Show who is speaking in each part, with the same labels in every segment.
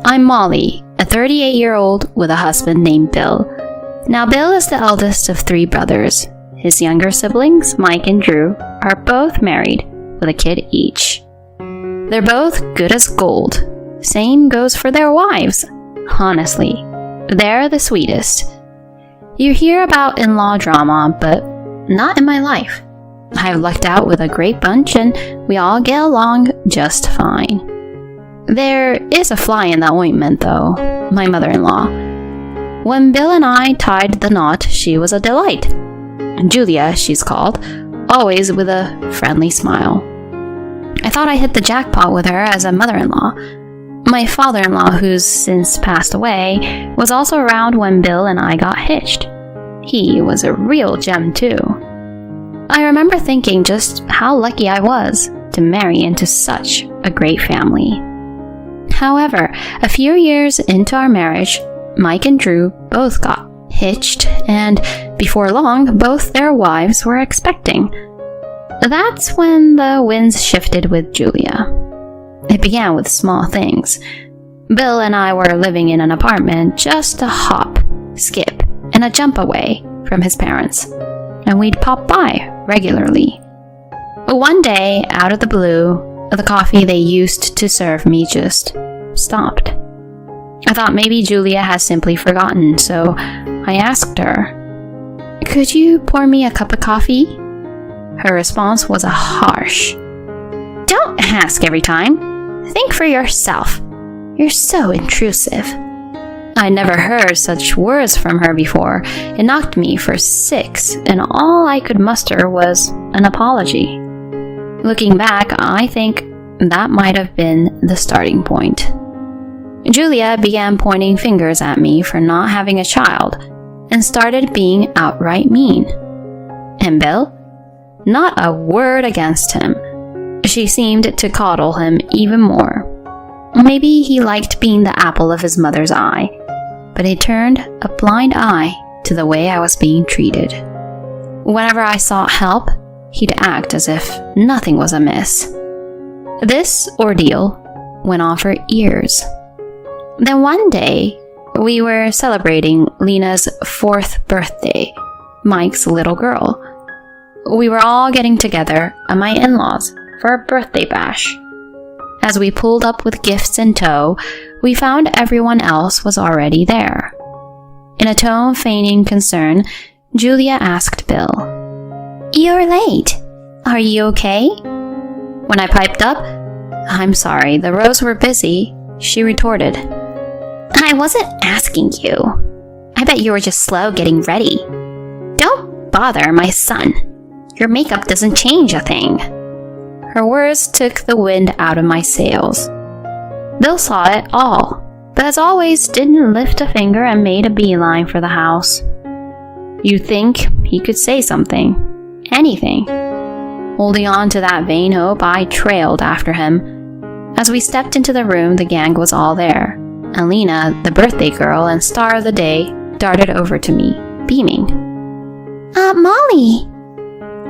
Speaker 1: I'm Molly, a 38-year-old with a husband named Bill. Now, Bill is the eldest of 3 brothers. His younger siblings, Mike and Drew, are both married with a kid each. They're both good as gold. Same goes for their wives. Honestly, they're the sweetest. You hear about in-law drama, but not in my life. I've lucked out with a great bunch and we all get along just fine. There is a fly in the ointment though, my mother-in-law. When Bill and I tied the knot, she was a delight. Julia, she's called, always with a friendly smile. I thought I hit the jackpot with her as a mother-in-law. My father-in-law, who's since passed away, was also around when Bill and I got hitched. He was a real gem too. I remember thinking just how lucky I was to marry into such a great family. However, a few years into our marriage, Mike and Drew both got hitched, and before long, both their wives were expecting. That's when the winds shifted with Julia. It began with small things. Bill and I were living in an apartment just a hop, skip, and a jump away from his parents, and we'd pop by regularly. One day, out of the blue, the coffee they used to serve me just stopped. I thought maybe Julia had simply forgotten, so I asked her, "Could you pour me a cup of coffee?" Her response was a harsh, "Don't ask every time. Think for yourself. You're so intrusive." I never heard such words from her before. It knocked me for 6, and all I could muster was an apology. Looking back, I think that might have been the starting point. Julia began pointing fingers at me for not having a child and started being outright mean. And Bill? Not a word against him. She seemed to coddle him even more. Maybe he liked being the apple of his mother's eye, but he turned a blind eye to the way I was being treated. Whenever I sought help, he'd act as if nothing was amiss. This ordeal went on for years. Then one day, we were celebrating Lena's 4th birthday, Mike's little girl. We were all getting together at my in-laws for a birthday bash. As we pulled up with gifts in tow, we found everyone else was already there. In a tone feigning concern, Julia asked Bill, "You're late. Are you okay?" When I piped up, "I'm sorry, the rows were busy," she retorted, "I wasn't asking you. I bet you were just slow getting ready. Don't bother my son. Your makeup doesn't change a thing." Her words took the wind out of my sails. Bill saw it all, but as always didn't lift a finger and made a beeline for the house. You'd think he could say something, anything. Holding on to that vain hope, I trailed after him. As we stepped into the room, the gang was all there. And Lena, the birthday girl and star of the day, darted over to me, beaming. Molly!"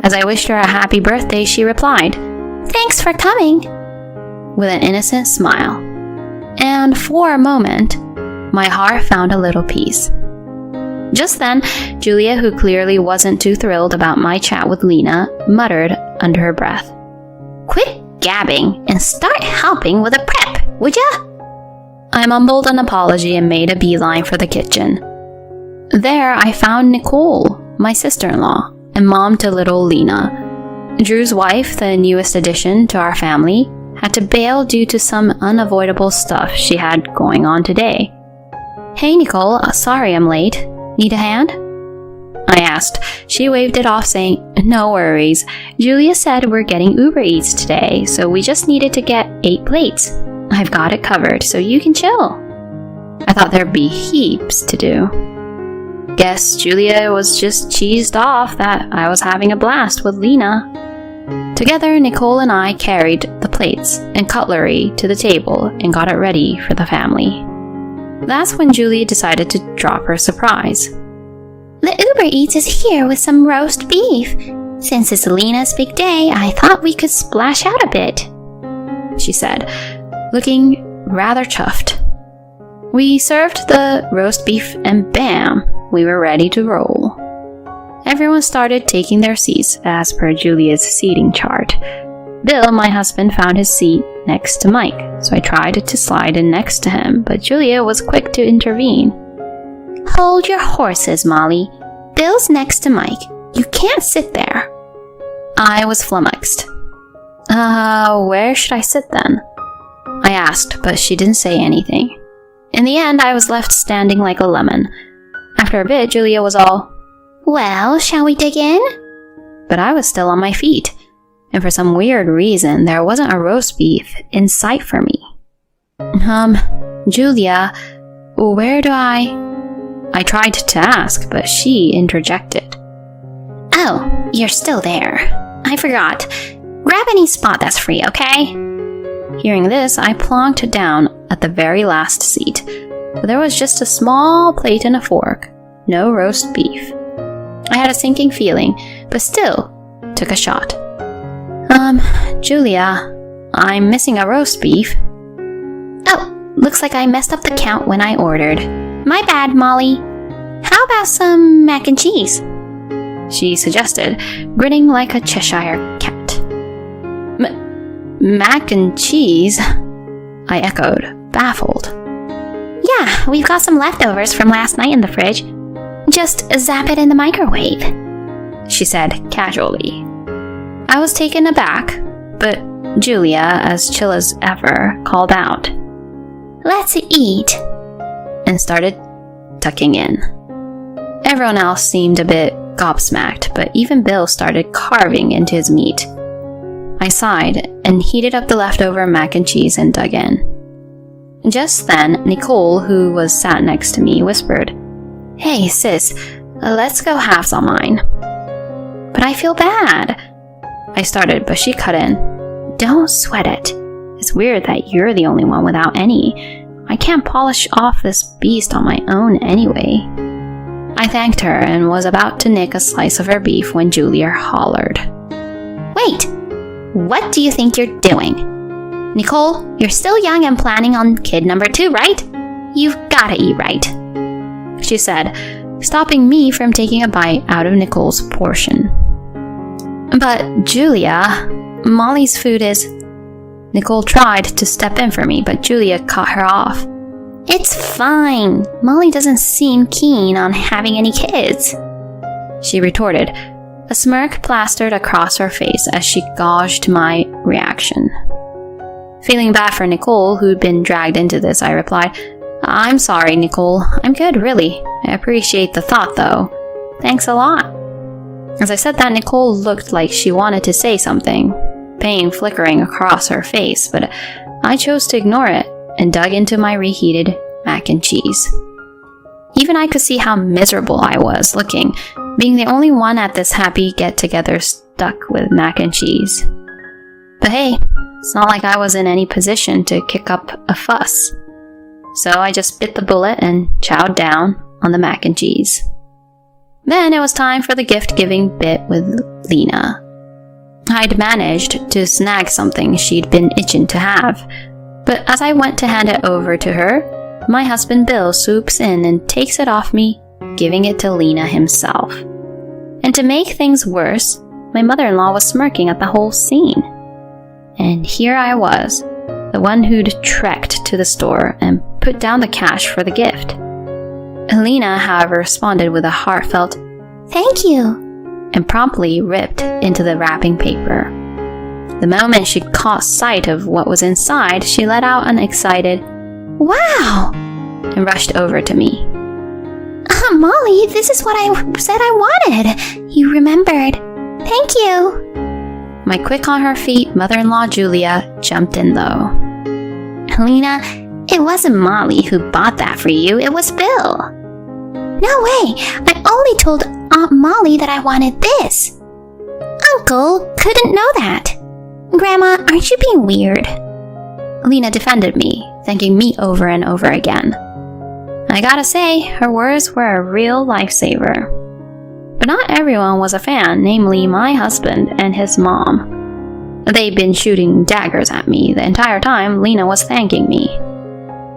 Speaker 1: As I wished her a happy birthday, she replied, "Thanks for coming," with an innocent smile. And for a moment, my heart found a little peace. Just then, Julia, who clearly wasn't too thrilled about my chat with Lena, muttered under her breath, "Quit gabbing and start helping with the prep, would ya?" I mumbled an apology and made a beeline for the kitchen. There I found Nicole, my sister-in-law, and mom to little Lena. Drew's wife, the newest addition to our family, had to bail due to some unavoidable stuff she had going on today. "Hey Nicole, sorry I'm late. Need a hand?" I asked. She waved it off saying, "No worries. Julia said we're getting Uber Eats today, so we just needed to get 8 plates. I've got it covered, so you can chill." I thought there'd be heaps to do. Guess Julia was just cheesed off that I was having a blast with Lena. Together, Nicole and I carried the plates and cutlery to the table and got it ready for the family. That's when Julia decided to drop her surprise. "The Uber Eats is here with some roast beef. Since it's Lena's big day, I thought we could splash out a bit," she said, looking rather chuffed. We served the roast beef and bam, we were ready to roll. Everyone started taking their seats as per Julia's seating chart. Bill, my husband, found his seat next to Mike, so I tried to slide in next to him, but Julia was quick to intervene. Hold your horses, Molly. Bill's next to Mike. You can't sit there. I was flummoxed. Where should I sit then? I asked, but she didn't say anything. In the end, I was left standing like a lemon. After a bit, Julia was all, well, shall we dig in? But I was still on my feet, and for some weird reason, there wasn't a roast beef in sight for me. Julia, where do I tried to ask, but she interjected. Oh, you're still there. I forgot. Grab any spot that's free, okay? Hearing this, I plonked down at the very last seat, but there was just a small plate and a fork, no roast beef. I had a sinking feeling, but still took a shot. Julia, I'm missing a roast beef. Oh, looks like I messed up the count when I ordered. My bad, Molly. How about some mac and cheese? She suggested, grinning like a Cheshire cat. Mac and cheese? I echoed, baffled. Yeah, we've got some leftovers from last night in the fridge. Just zap it in the microwave, she said casually. I was taken aback, but Julia, as chill as ever, called out, Let's eat, and started tucking in. Everyone else seemed a bit gobsmacked, but even Bill started carving into his meat. I sighed and heated up the leftover mac and cheese and dug in. Just then, Nicole, who was sat next to me, whispered, Hey sis, let's go halves on mine. But I feel bad. I started, but she cut in. Don't sweat it. It's weird that you're the only one without any. I can't polish off this beast on my own anyway. I thanked her and was about to nick a slice of her beef when Julia hollered. Wait! What do you think you're doing? Nicole, you're still young and planning on kid number 2, right? You've gotta eat right, she said, stopping me from taking a bite out of Nicole's portion. But Julia, Molly's food is... Nicole tried to step in for me, but Julia cut her off. It's fine. Molly doesn't seem keen on having any kids, she retorted. A smirk plastered across her face as she gauged my reaction. Feeling bad for Nicole, who'd been dragged into this, I replied, I'm sorry, Nicole. I'm good, really. I appreciate the thought, though. Thanks a lot. As I said that, Nicole looked like she wanted to say something, pain flickering across her face, but I chose to ignore it and dug into my reheated mac and cheese. Even I could see how miserable I was looking, being the only one at this happy get-together stuck with mac and cheese. But hey, it's not like I was in any position to kick up a fuss. So I just bit the bullet and chowed down on the mac and cheese. Then it was time for the gift-giving bit with Lena. I'd managed to snag something she'd been itching to have, but as I went to hand it over to her, my husband Bill swoops in and takes it off me, giving it to Lena himself. And to make things worse, my mother-in-law was smirking at the whole scene. And here I was, the one who'd trekked to the store and put down the cash for the gift. Lena, however, responded with a heartfelt, "Thank you," and promptly ripped into the wrapping paper. The moment she caught sight of what was inside, she let out an excited, "Wow!" and rushed over to me. "Molly, this is what I said I wanted. You remembered. Thank you." My quick on her feet mother-in-law Julia jumped in though. "Lena, it wasn't Molly who bought that for you, it was Bill." "No way! I only told Aunt Molly that I wanted this. Uncle couldn't know that. Grandma, aren't you being weird?" Lena defended me, thanking me over and over again. I gotta say, her words were a real lifesaver. But not everyone was a fan, namely my husband and his mom. They'd been shooting daggers at me the entire time Lena was thanking me.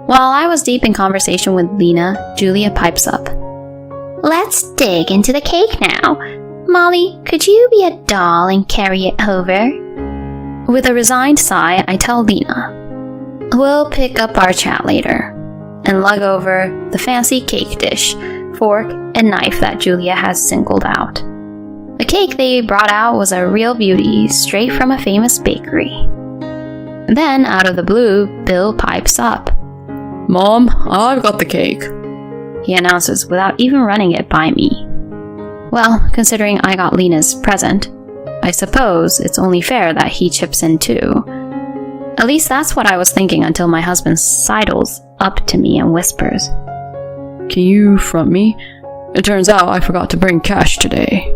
Speaker 1: While I was deep in conversation with Lena, Julia pipes up. Let's dig into the cake now. Molly, could you be a doll and carry it over? With a resigned sigh, I tell Lena, we'll pick up our chat later, and lug over the fancy cake dish, fork, and knife that Julia has singled out. The cake they brought out was a real beauty, straight from a famous bakery. Then, out of the blue, Bill pipes up.
Speaker 2: Mom, I've got the cake,
Speaker 1: he announces without even running it by me. Well, considering I got Lena's present, I suppose it's only fair that he chips in too. At least that's what I was thinking until my husband sidles up to me and whispers,
Speaker 2: Can you front me? It turns out I forgot to bring cash today.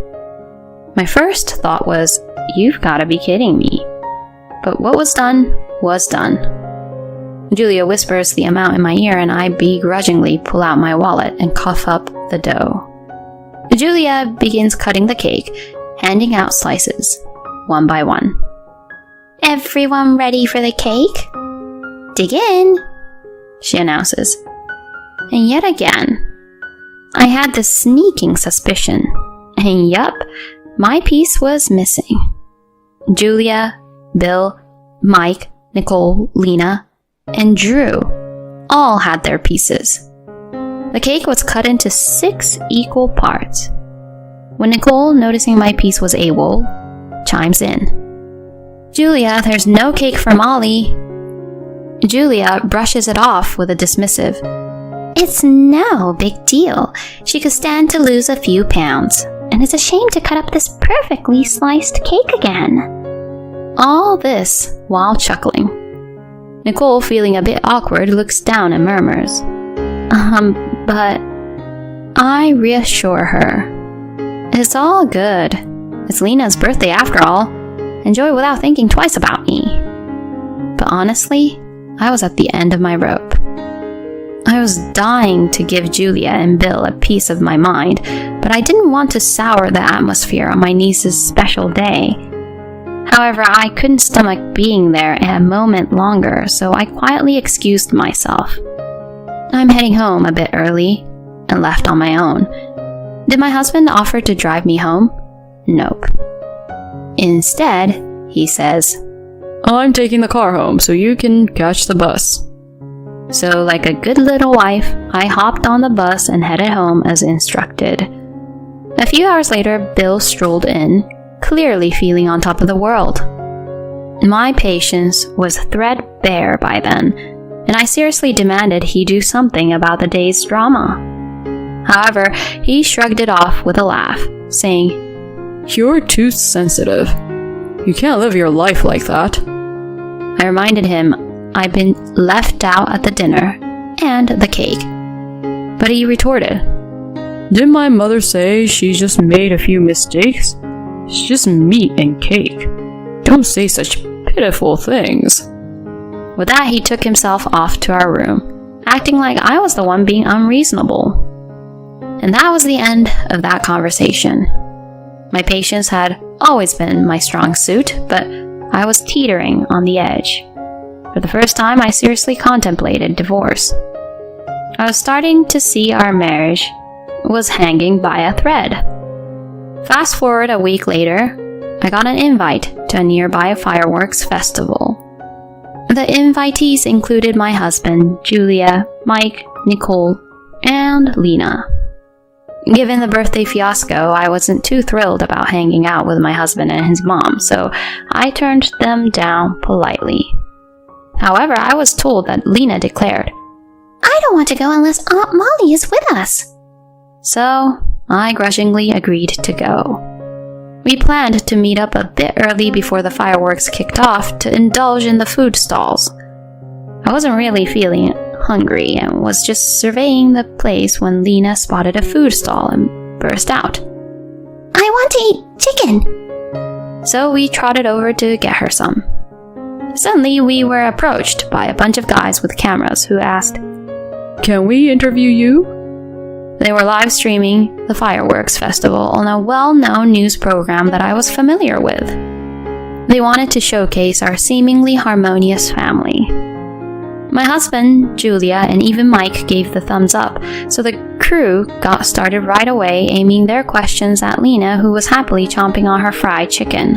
Speaker 1: My first thought was, you've got to be kidding me. But what was done was done. Julia whispers the amount in my ear and I begrudgingly pull out my wallet and cough up the dough. Julia begins cutting the cake, handing out slices, one by one. Everyone ready for the cake? Dig in, she announces. And yet again, I had this sneaking suspicion, and yup, my piece was missing. Julia, Bill, Mike, Nicole, Lena, and Drew all had their pieces. The cake was cut into 6 equal parts. When Nicole, noticing my piece was AWOL, chimes in. Julia, there's no cake for Molly. Julia brushes it off with a dismissive, It's no big deal. She could stand to lose a few pounds, and it's a shame to cut up this perfectly sliced cake again. All this while chuckling. Nicole, feeling a bit awkward, looks down and murmurs, but I reassure her. It's all good. It's Lena's birthday after all. Enjoy without thinking twice about me. But honestly, I was at the end of my rope. I was dying to give Julia and Bill a piece of my mind, but I didn't want to sour the atmosphere on my niece's special day. However, I couldn't stomach being there a moment longer, so I quietly excused myself. I'm heading home a bit early and left on my own. Did my husband offer to drive me home? Nope. Instead, he says,
Speaker 2: I'm taking the car home so you can catch the bus.
Speaker 1: So, like a good little wife, I hopped on the bus and headed home as instructed. A few hours later, Bill strolled in, clearly feeling on top of the world. My patience was threadbare by then, and I seriously demanded he do something about the day's drama. However, he shrugged it off with a laugh, saying,
Speaker 2: You're too sensitive. You can't live your life like that.
Speaker 1: I reminded him I'd been left out at the dinner and the cake. But he retorted,
Speaker 2: Didn't my mother say she just made a few mistakes? It's just meat and cake. Don't say such pitiful things.
Speaker 1: With that, he took himself off to our room, acting like I was the one being unreasonable. And that was the end of that conversation. My patience had always been my strong suit, but I was teetering on the edge. For the first time, I seriously contemplated divorce. I was starting to see our marriage was hanging by a thread. Fast forward a week later, I got an invite to a nearby fireworks festival. The invitees included my husband, Julia, Mike, Nicole, and Lena. Given the birthday fiasco, I wasn't too thrilled about hanging out with my husband and his mom, so I turned them down politely. However, I was told that Lena declared, I don't want to go unless Aunt Molly is with us. So, I grudgingly agreed to go. We planned to meet up a bit early before the fireworks kicked off to indulge in the food stalls. I wasn't really feeling hungry and was just surveying the place when Lena spotted a food stall and burst out, I want to eat chicken! So we trotted over to get her some. Suddenly, we were approached by a bunch of guys with cameras who asked,
Speaker 2: Can we interview you?
Speaker 1: They were live streaming the fireworks festival on a well-known news program that I was familiar with. They wanted to showcase our seemingly harmonious family. My husband, Julia, and even Mike gave the thumbs up, so the crew got started right away, aiming their questions at Lena, who was happily chomping on her fried chicken.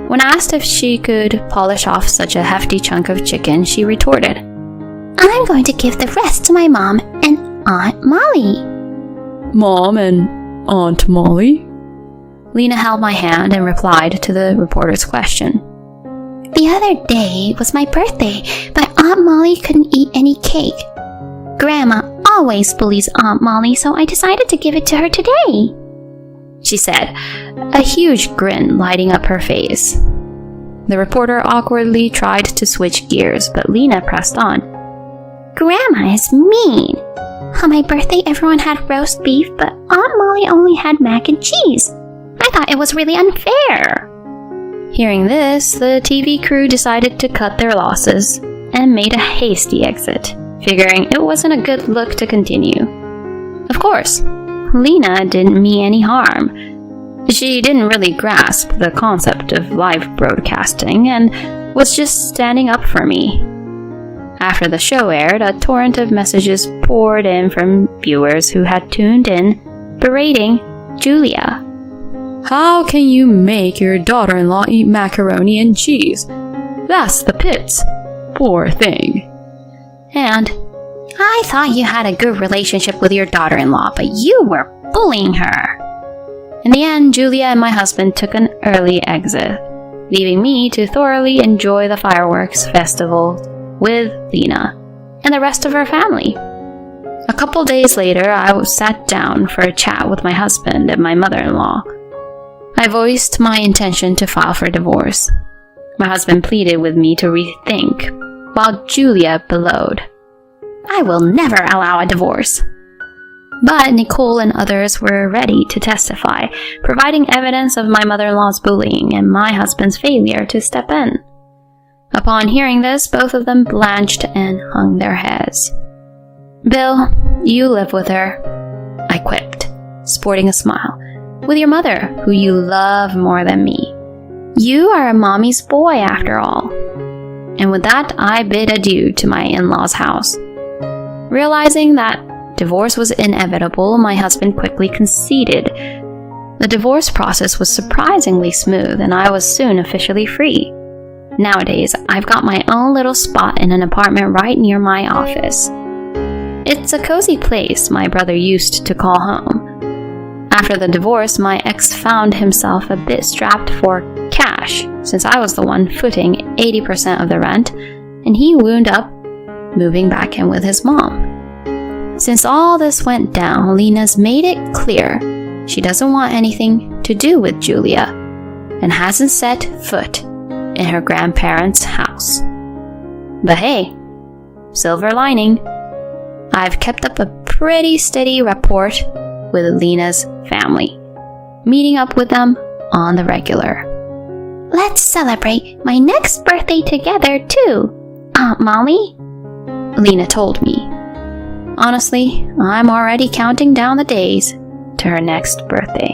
Speaker 1: When asked if she could polish off such a hefty chunk of chicken, she retorted, "I'm going to give the rest to my mom and Aunt Molly."
Speaker 2: Mom and Aunt Molly?
Speaker 1: Lena held my hand and replied to the reporter's question. "The other day was my birthday, but Aunt Molly couldn't eat any cake. Grandma always bullies Aunt Molly, so I decided to give it to her today," she said, a huge grin lighting up her face. The reporter awkwardly tried to switch gears, but Lena pressed on. "Grandma is mean. On my birthday, everyone had roast beef, but Aunt Molly only had mac and cheese. I thought it was really unfair." Hearing this, the TV crew decided to cut their losses and made a hasty exit, figuring it wasn't a good look to continue. Of course, Lena didn't mean any harm. She didn't really grasp the concept of live broadcasting and was just standing up for me. After the show aired, a torrent of messages poured in from viewers who had tuned in, berating Julia.
Speaker 2: How can you make your daughter-in-law eat macaroni and cheese? That's the pits. Poor thing.
Speaker 1: And, "I thought you had a good relationship with your daughter-in-law, but you were bullying her." In the end, Julia and my husband took an early exit, leaving me to thoroughly enjoy the fireworks festival with Lena and the rest of her family. A couple days later, I sat down for a chat with my husband and my mother-in-law. I voiced my intention to file for divorce. My husband pleaded with me to rethink, while Julia bellowed, "I will never allow a divorce." But Nicole and others were ready to testify, providing evidence of my mother-in-law's bullying and my husband's failure to step in. Upon hearing this, both of them blanched and hung their heads. "Bill, you live with her," I quipped, sporting a smile. "With your mother, who you love more than me. You are a mommy's boy after all." And with that, I bid adieu to my in-laws' house. Realizing that divorce was inevitable, my husband quickly conceded. The divorce process was surprisingly smooth, and I was soon officially free. Nowadays, I've got my own little spot in an apartment right near my office. It's a cozy place my brother used to call home. After the divorce, my ex found himself a bit strapped for cash, since I was the one footing 80% of the rent, and he wound up moving back in with his mom. Since all this went down, Lena's made it clear she doesn't want anything to do with Julia, and hasn't set foot in her grandparents' house. But hey, silver lining, I've kept up a pretty steady rapport with Lena's family, meeting up with them on the regular. "Let's celebrate my next birthday together too, Aunt Molly," Lena told me. Honestly, I'm already counting down the days to her next birthday.